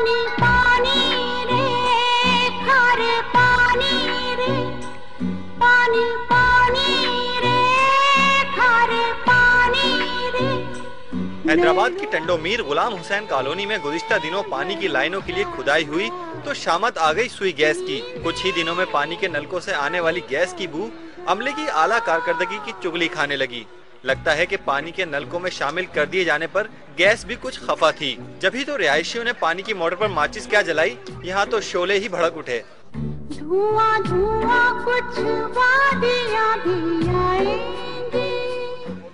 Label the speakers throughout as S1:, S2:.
S1: पानी पानी रे खारे पानी रे, पानी पानी रे खारे पानी रे।
S2: हैदराबाद की टंडोमीर गुलाम हुसैन कॉलोनी में गुज़िश्ता दिनों पानी की लाइनों के लिए खुदाई हुई तो शामत आ गई सुई गैस की। कुछ ही दिनों में पानी के नलकों से आने वाली गैस की बू अमले की आला कारकर्दगी की चुगली खाने लगी। लगता है कि पानी के नलकों में शामिल कर दिए जाने पर गैस भी कुछ खफा थी। जब ही तो रिहायशियों ने पानी की मोटर पर माचिस क्या जलाई, यहाँ तो शोले ही भड़क उठे।
S1: धुआं धुआं कुछ वादियां भी आएंगी।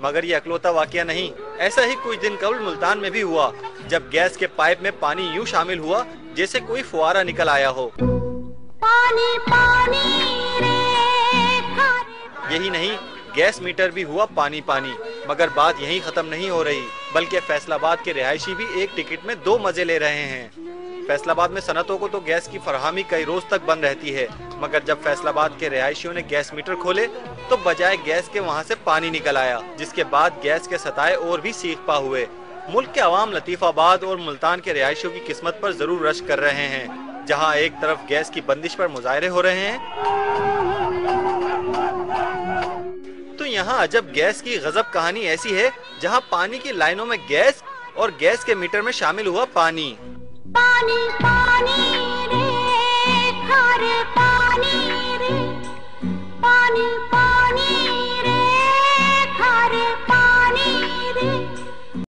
S2: मगर ये अकलौता वाकया नहीं, ऐसा ही कुछ दिन कबल मुल्तान में भी हुआ, जब गैस के पाइप में पानी यूं शामिल हुआ जैसे कोई फुआरा निकल आया हो।
S1: पानी पानी रे खारे।
S2: यही नहीं, गैस मीटर भी हुआ पानी पानी। मगर बात यहीं खत्म नहीं हो रही, बल्कि फैसलाबाद के रिहायशी भी एक टिकट में दो मजे ले रहे हैं। फैसलाबाद में सनतों को तो गैस की फरहमी कई रोज तक बंद रहती है, मगर जब फैसलाबाद के रिहायशियों ने गैस मीटर खोले तो बजाय गैस के वहां से पानी निकल आया, जिसके बाद गैस के सताए और भी सीख पा हुए। मुल्क के अवाम लतीफाबाद और मुल्तान के रिहायशियों की किस्मत पर जरूर रश्क कर रहे हैं, जहाँ एक तरफ गैस की बंदिश पर मुजाहरे हो रहे हैं तो यहाँ अजब गैस की गजब कहानी ऐसी है, जहाँ पानी की लाइनों में गैस और गैस के मीटर में शामिल हुआ पानी।
S1: पानी पानी